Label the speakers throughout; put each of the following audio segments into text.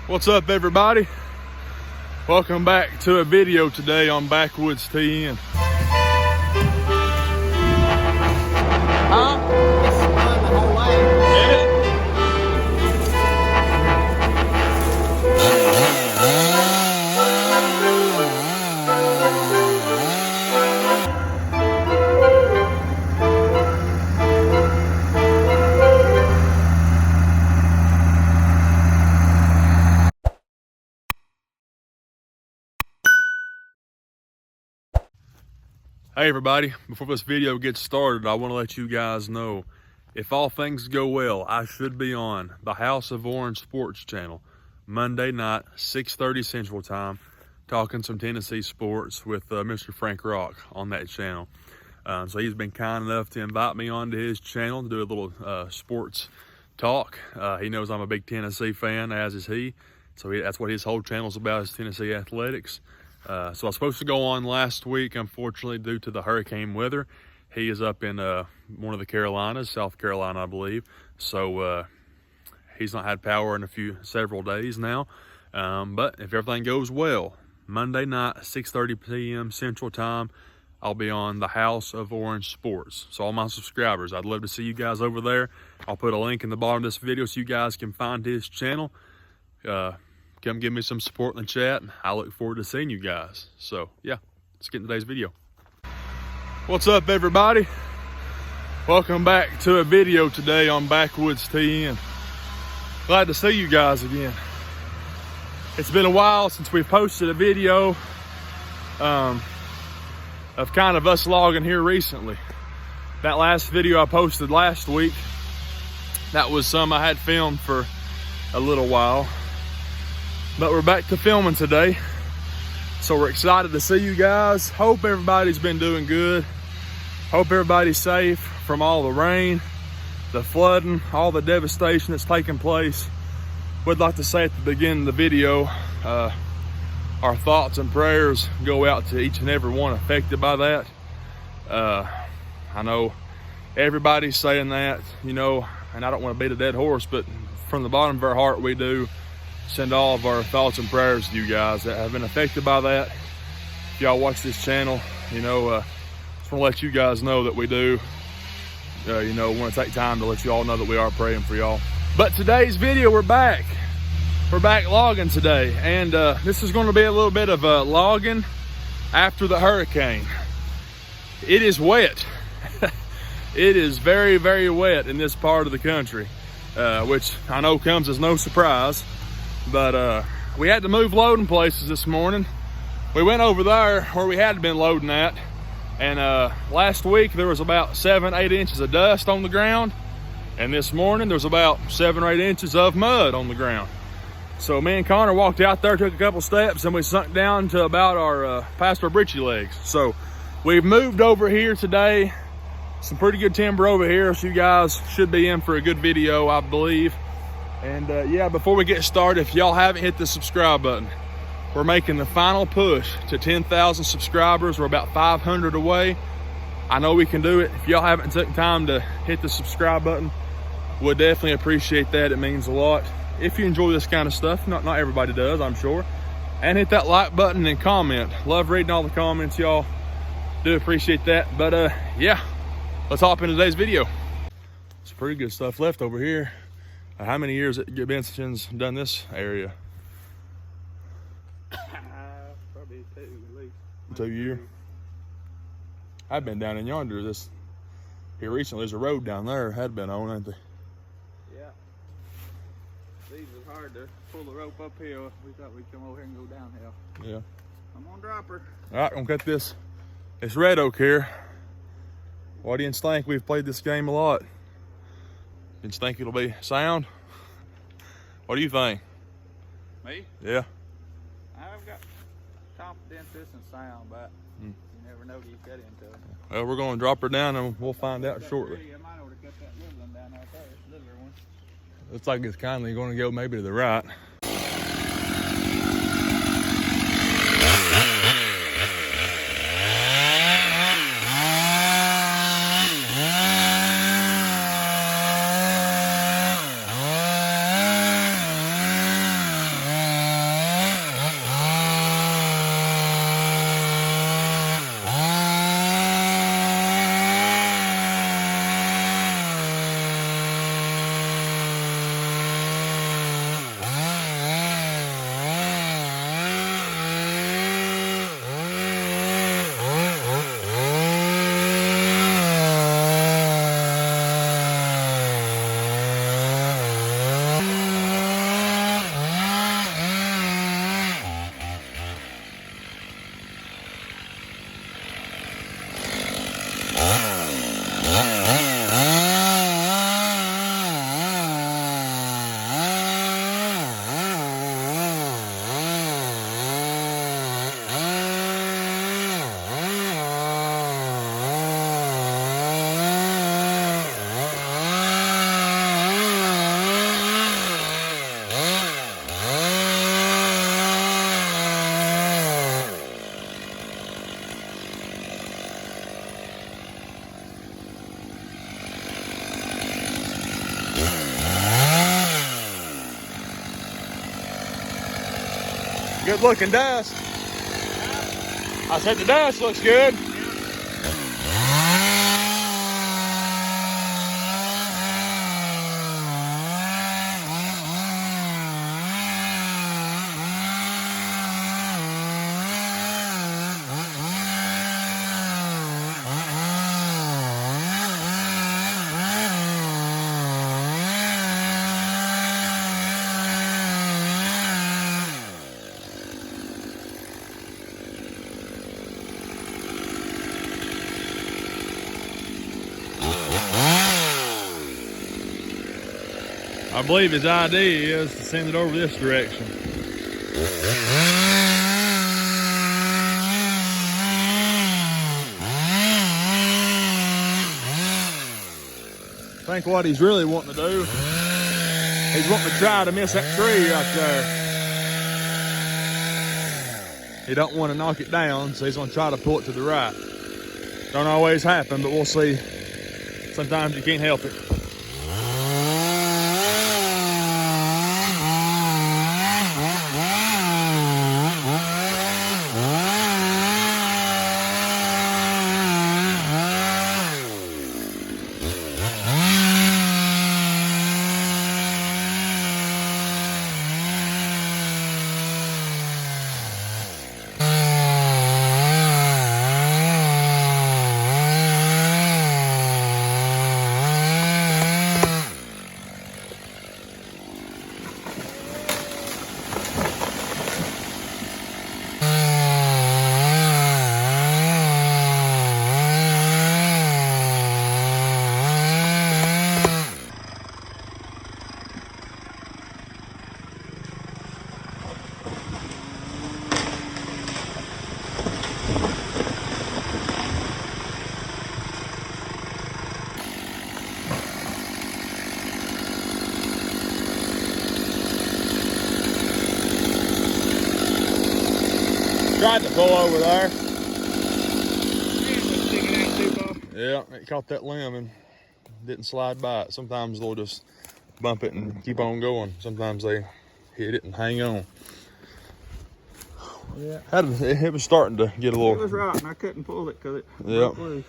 Speaker 1: What's up, everybody? Welcome back to a video today on Backwoods TN.
Speaker 2: It's fun the whole way.
Speaker 1: Hey everybody, before this video gets started, I want to let you guys know, if all things go well, I should be on the House of Orange Sports channel Monday night, 6:30 Central Time, talking some Tennessee sports with Mr. Frank Rock on that channel. So he's been kind enough to invite me onto his channel to do a little sports talk. He knows I'm a big Tennessee fan, as is he. So that's what his whole channel's about, is Tennessee athletics. So I was supposed to go on last week. Unfortunately, due to the hurricane weather, he is up in one of the Carolinas, South Carolina, I believe. So he's not had power in several days now. But if everything goes well, Monday night, 6:30 p.m. Central Time, I'll be on the House of Orange Sports. So all my subscribers, I'd love to see you guys over there. I'll put a link in the bottom of this video so you guys can find his channel. Come give me some support in the chat. I look forward to seeing you guys. So yeah, let's get into today's video. What's up, everybody? Welcome back to a video today on Backwoods TN. Glad to see you guys again. It's been a while since we've posted a video of kind of us logging here recently. That last video I posted last week, that was some I had filmed for a little while. But we're back to filming today. So we're excited to see you guys. Hope everybody's been doing good. Hope everybody's safe from all the rain, the flooding, all the devastation that's taking place. Would like to say at the beginning of the video, our thoughts and prayers go out to each and every one affected by that. I know everybody's saying that, you know, and I don't want to beat a dead horse, but from the bottom of our heart, we do send all of our thoughts and prayers to you guys that have been affected by that. If y'all watch this channel, you know, just want to let you guys know that we do, you know, want to take time to let you all know that we are praying for y'all. But today's video, we're back logging today, and this is going to be a little bit of logging after the hurricane. It is wet. It is very, very wet in this part of the country, which I know comes as no surprise. But we had to move loading places this morning. We went over there where we had been loading at, and last week there was about 7-8 inches of dust on the ground, and this morning there's about 7 or 8 inches of mud on the ground. So me and Connor walked out there, took a couple steps, and we sunk down to about our past our britchy legs. So we've moved over here today. Some pretty good timber over here, so you guys should be in for a good video, I believe. And yeah, before we get started, if y'all haven't hit the subscribe button, we're making the final push to 10,000 subscribers. We're about 500 away. I know we can do it. If y'all haven't taken time to hit the subscribe button, we'll definitely appreciate that. It means a lot. If you enjoy this kind of stuff, not everybody does, I'm sure. And hit that like button and comment. Love reading all the comments, y'all. Do appreciate that. But yeah, let's hop into today's video. Some pretty good stuff left over here. How many years has it been since done this area?
Speaker 2: Probably 2 at least.
Speaker 1: 2 years. I've been down in yonder. Here recently, there's a road down there. Had been on, ain't they?
Speaker 2: Yeah. These was hard to pull the rope uphill. We thought we'd come over here and go downhill.
Speaker 1: Yeah.
Speaker 2: I'm on dropper.
Speaker 1: All right, I'm gonna cut this. It's red oak here. Why do you think? We've played this game a lot. You think it'll be sound? What do you think?
Speaker 2: Me?
Speaker 1: Yeah.
Speaker 2: I've got confidence in sound, but you never know till you cut into it.
Speaker 1: Well, we're gonna drop her down and we'll find out shortly.
Speaker 2: I might ought to cut that little one down out there, littler one.
Speaker 1: Looks like it's kindly gonna go maybe to the right. Good looking dust. I said the dust looks good. I believe his idea is to send it over this direction. I think what he's really wanting to do, he's wanting to try to miss that tree right there. He don't want to knock it down, so he's going to try to pull it to the right. Don't always happen, but we'll see. Sometimes you can't help it. Tried to pull over there. Yeah, it caught that limb and didn't slide by it. Sometimes they'll just bump it and keep on going. Sometimes they hit it and hang on.
Speaker 2: Yeah.
Speaker 1: It was starting to get a little...
Speaker 2: It was rotten. I couldn't pull it because it
Speaker 1: yeah.
Speaker 2: broke loose.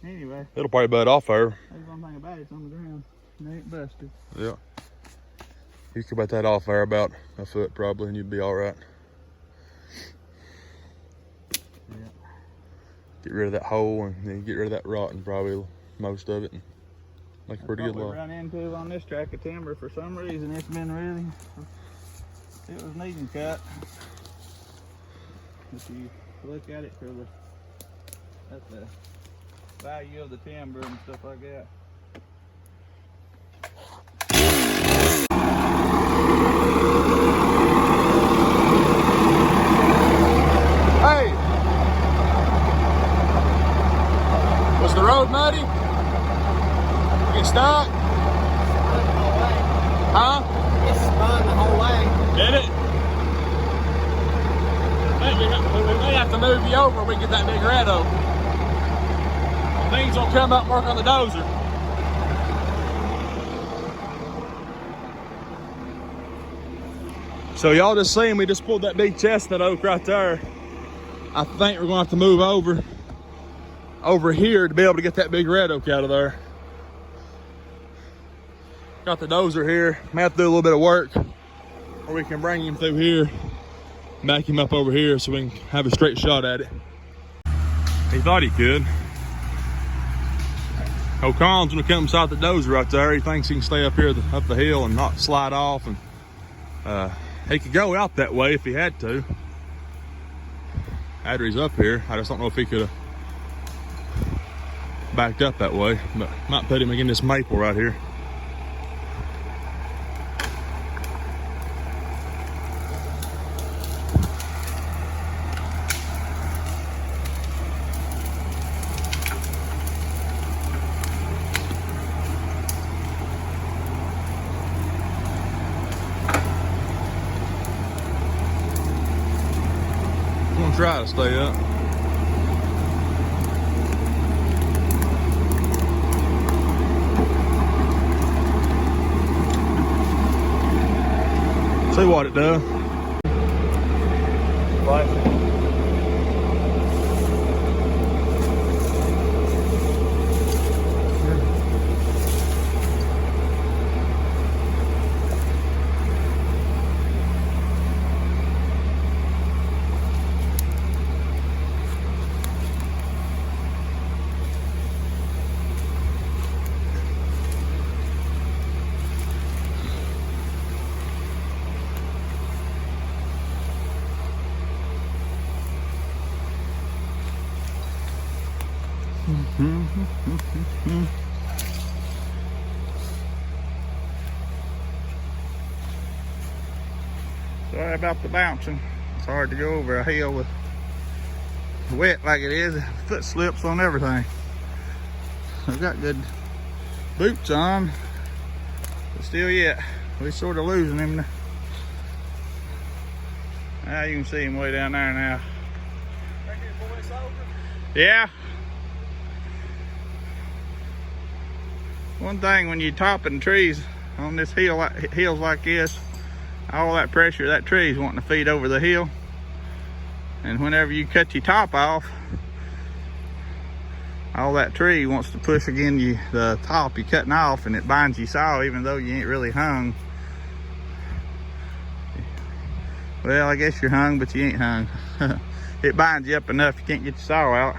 Speaker 2: Anyway.
Speaker 1: It'll probably bud off there.
Speaker 2: There's one thing about it, it's on the ground. It ain't busted.
Speaker 1: Yeah. You could bat that off there about a foot probably and you'd be all right.
Speaker 2: Yeah.
Speaker 1: Get rid of that hole and then get rid of that rot and probably most of it and make a pretty good lot.
Speaker 2: What we run into on this track of timber, for some reason it's been really, it was needing cut. If you look at it for that's the value of the timber and stuff like that.
Speaker 1: Hey! Was the road muddy? You get stuck? Huh?
Speaker 2: It spun the whole way.
Speaker 1: Did it? We may have to move you over when we get that big red oak. Things will come up and work on the dozer. So y'all just seen we just pulled that big chestnut oak right there. I think we're gonna have to move over here to be able to get that big red oak out of there. Got the dozer here. May have to do a little bit of work, or we can bring him through here, back him up over here so we can have a straight shot at it. He thought he could. O'Connell's gonna come inside the dozer right there. He thinks he can stay up here up the hill and not slide off, and he could go out that way if he had to. After he's up here, I just don't know if he could have backed up that way, but might put him against this maple right here. I'm gonna try to stay up. See what it does.
Speaker 2: Sorry about the bouncing. It's hard to go over a hill with wet like it is. Foot slips on everything. I've got good boots on, but still yet. We're sort of losing him. Now you can see him way down there now. Yeah. One thing when you're topping trees on this hill, hills like this, all that pressure, that tree's wanting to feed over the hill. And whenever you cut your top off, all that tree wants to push again the top you're cutting off, and it binds your saw even though you ain't really hung. Well, I guess you're hung, but you ain't hung. It binds you up enough you can't get your saw out.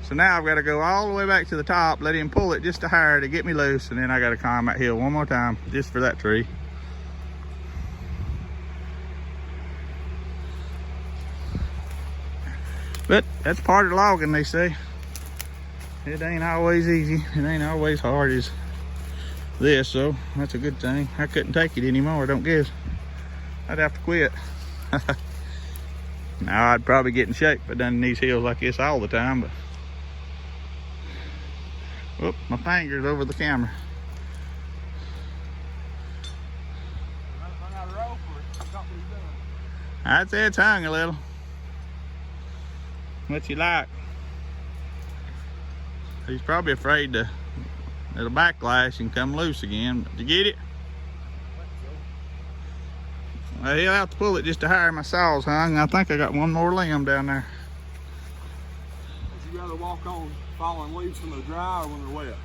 Speaker 2: So now I've got to go all the way back to the top, let him pull it just a hair to get me loose, and then I got to climb that hill one more time just for that tree. But that's part of logging, they say. It ain't always easy. It ain't always hard as this, so that's a good thing. I couldn't take it anymore, I don't guess. I'd have to quit. Now I'd probably get in shape if I done these hills like this all the time, but whoop, my finger's over the camera. I'd say it's hung a little. What you like? He's probably afraid it'll backlash and come loose again. Did you get it? Well, he'll have to pull it just to hire my saws hung. I think I got one more limb down there.
Speaker 1: Would you rather walk on falling leaves when they're dry or when they're wet?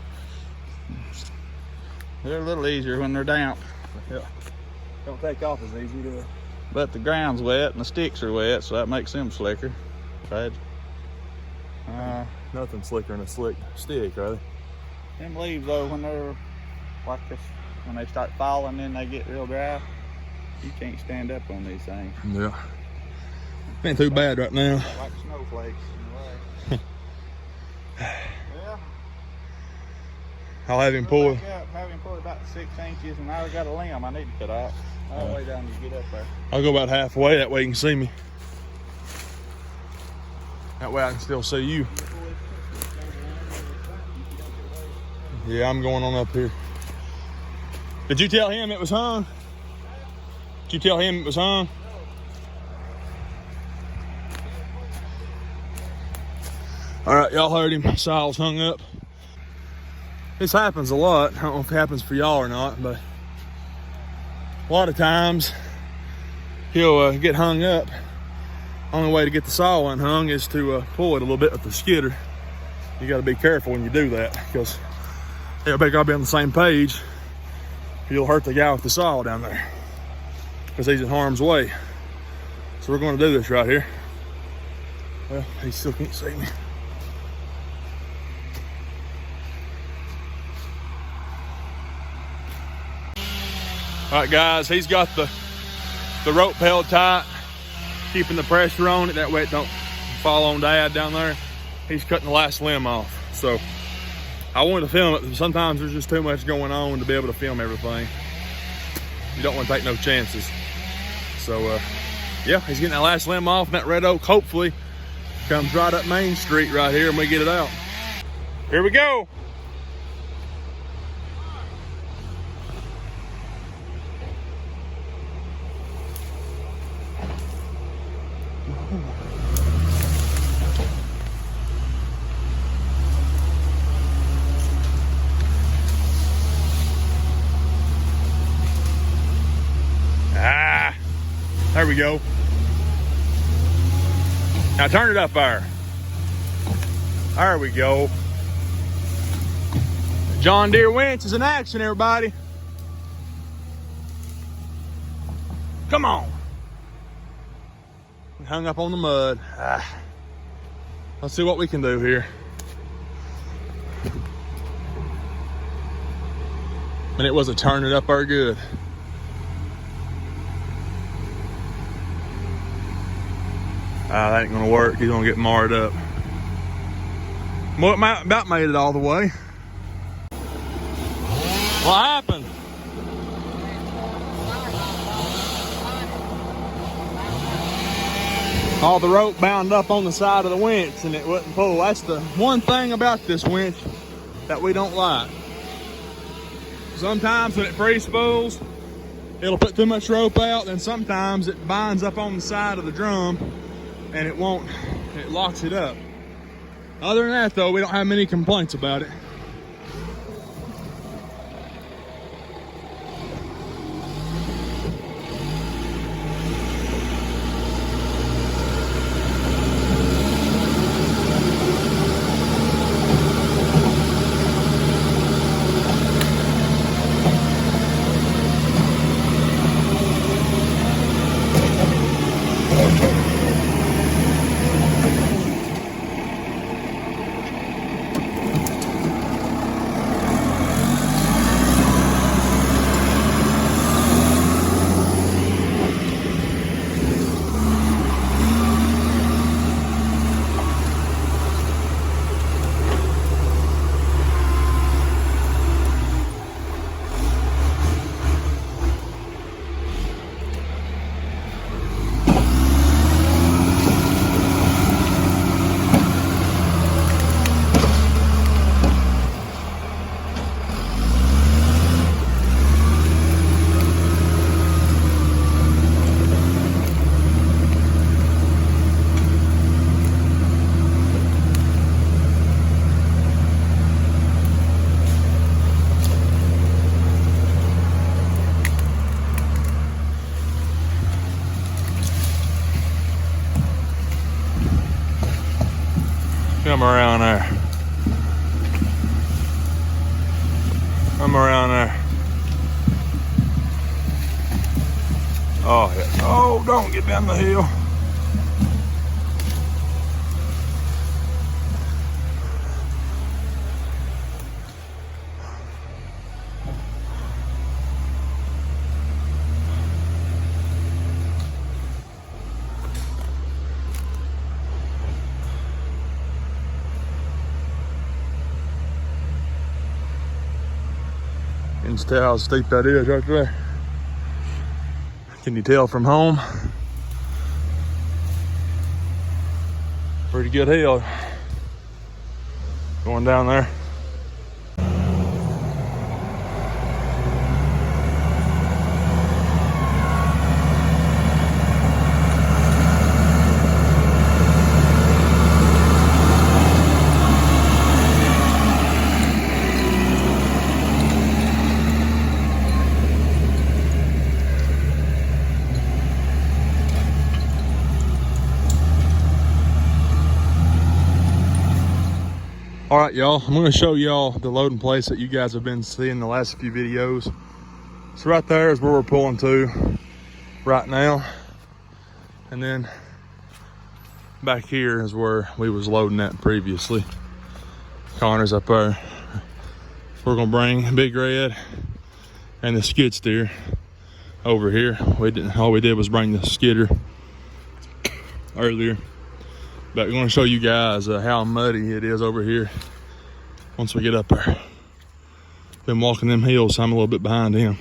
Speaker 2: They're a little easier when they're damp.
Speaker 1: Yeah. Don't take off as easy, do they?
Speaker 2: But the ground's wet and the sticks are wet, so that makes them slicker. Right?
Speaker 1: Nothing slicker than a slick stick, right?
Speaker 2: Them leaves though, when they're like this, when they start falling, then they get real dry. You can't stand up on these things.
Speaker 1: Yeah. Ain't too bad right now.
Speaker 2: Like snowflakes in a way. Yeah.
Speaker 1: I'll have him pull.
Speaker 2: Have him pull about 6 inches, and I got a limb I need to cut off. All the way down to get up there.
Speaker 1: I'll go about halfway, that way you can see me. That way I can still see you. Yeah, I'm going on up here. Did you tell him it was hung? Did you tell him it was hung? All right, y'all heard him. Saw's hung up. This happens a lot. I don't know if it happens for y'all or not, but a lot of times he'll get hung up. Only way to get the saw unhung is to pull it a little bit with the skidder. You got to be careful when you do that, because everybody got to be on the same page. You'll hurt the guy with the saw down there, because he's in harm's way. So we're going to do this right here. Well, he still can't see me. All right, guys, he's got the rope held tight, keeping the pressure on it. That way it don't fall on Dad down there. He's cutting the last limb off. So I wanted to film it, but sometimes there's just too much going on to be able to film everything. You don't want to take no chances. So yeah, he's getting that last limb off, and that red oak hopefully comes right up Main Street right here and we get it out. Here we go. There we go. Now turn it up there. There we go. John Deere winch is in action, everybody. Come on. We hung up on the mud. Let's see what we can do here. And it was a turn it up there good. That ain't gonna work. He's gonna get marred up. Well, it about made it all the way. What happened? All the rope bound up on the side of the winch and it wouldn't pull. That's the one thing about this winch that we don't like. Sometimes when it free spools, it'll put too much rope out, and sometimes it binds up on the side of the drum and it locks it up. Other than that though, we don't have many complaints about it. Come around there. Come around there. Oh, yeah. Oh, don't get down the hill. You can tell how steep that is right there. Can you tell from home? Pretty good hill going down there. All right, y'all, I'm gonna show y'all the loading place that you guys have been seeing the last few videos. So right there is where we're pulling to right now. And then back here is where we was loading at previously. Connor's up there. We're gonna bring Big Red and the skid steer over here. All we did was bring the skidder earlier. But we're going to show you guys how muddy it is over here once we get up there. Been walking them hills, so I'm a little bit behind him.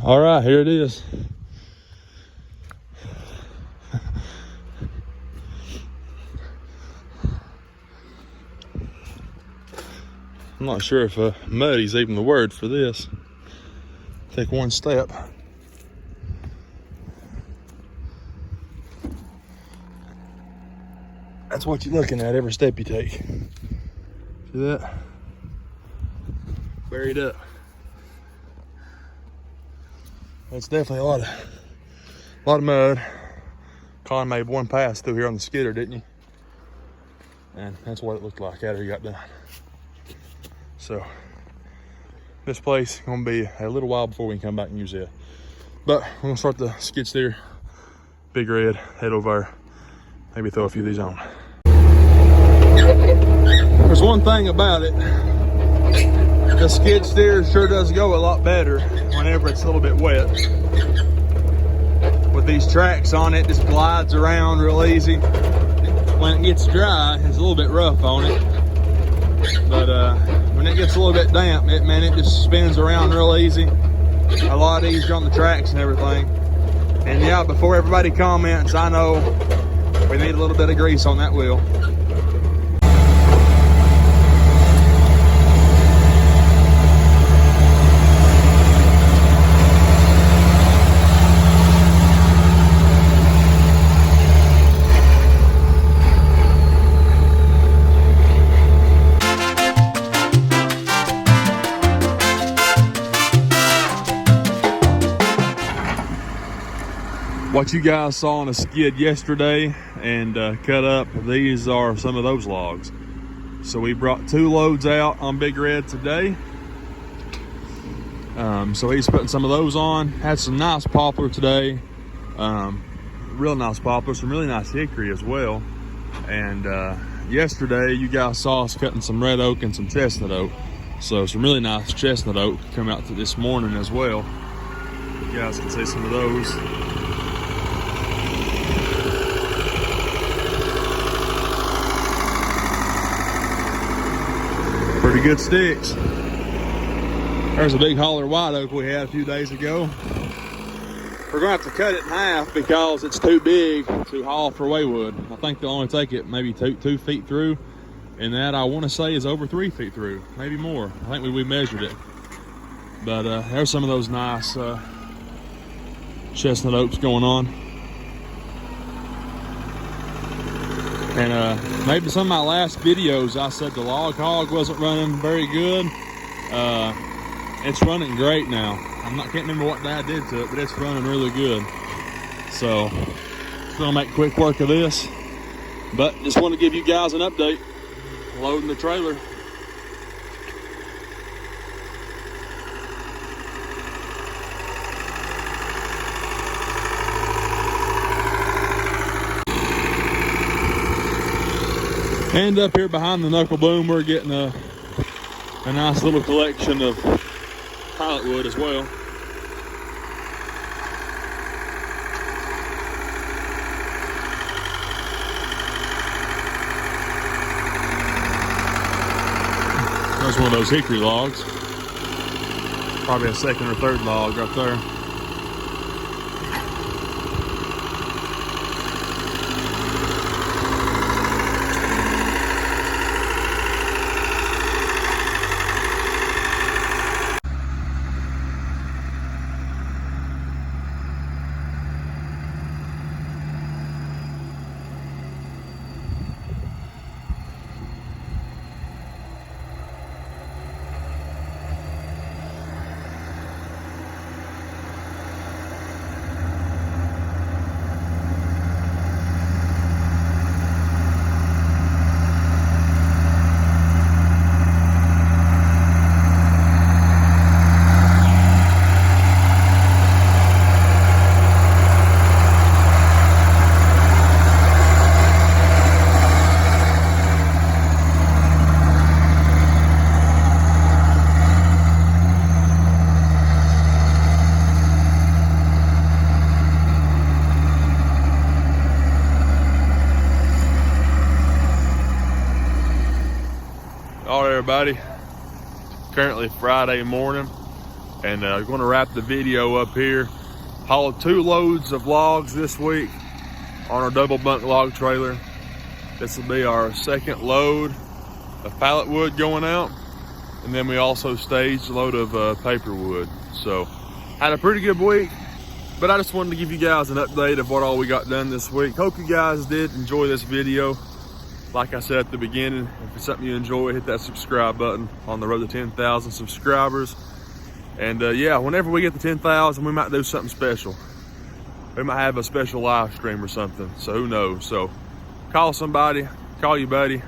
Speaker 1: All right, here it is. I'm not sure if muddy's even the word for this. Take one step. That's what you're looking at every step you take. See that? Buried up. It's definitely a lot of mud. Con made one pass through here on the skidder, didn't you? And that's what it looked like after he got done. So this place is gonna be a little while before we can come back and use it. But we're gonna start the skid steer, Big Red, head over there, maybe throw a few of these on. There's one thing about it, the skid steer sure does go a lot better whenever it's a little bit wet. With these tracks on it, just glides around real easy. When it gets dry, it's a little bit rough on it. But when it gets a little bit damp, it just spins around real easy. A lot easier on the tracks and everything. And yeah, before everybody comments, I know we need a little bit of grease on that wheel. What you guys saw on a skid yesterday and cut up, these are some of those logs. So we brought 2 loads out on Big Red today. So he's putting some of those on. Had some nice poplar today. Real nice poplar, some really nice hickory as well. And yesterday you guys saw us cutting some red oak and some chestnut oak. So some really nice chestnut oak come out to this morning as well. You guys can see some of those. Pretty good sticks. There's a big holler white oak we had a few days ago. We're gonna have to cut it in half because it's too big to haul for Waywood. I think they'll only take it maybe two feet through, and that I want to say is over 3 feet through, maybe more. I think we measured it. But there's some of those nice chestnut oaks going on. And maybe some of my last videos I said the log hog wasn't running very good. It's running great now. Can't remember what I did to it, but it's running really good. So just gonna make quick work of this. But just want to give you guys an update. Loading the trailer. And up here behind the knuckle boom, we're getting a nice little collection of pilot wood as well. There's one of those hickory logs. Probably a second or third log right there. All right, everybody, currently Friday morning, and we're going to wrap the video up here. Hauled 2 loads of logs this week on our double bunk log trailer. This will be our second load of pallet wood going out, and then we also staged a load of paper wood. So had a pretty good week, but I just wanted to give you guys an update of what all we got done this week. Hope you guys did enjoy this video. Like I said at the beginning, if it's something you enjoy, hit that subscribe button on the road to 10,000 subscribers. And yeah, whenever we get to 10,000, we might do something special. We might have a special live stream or something. So who knows? So call somebody, call your buddy.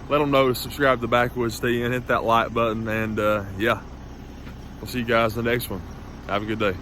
Speaker 1: Let them know to subscribe to the Backwoods TN, hit that like button, and yeah, we'll see you guys in the next one. Have a good day.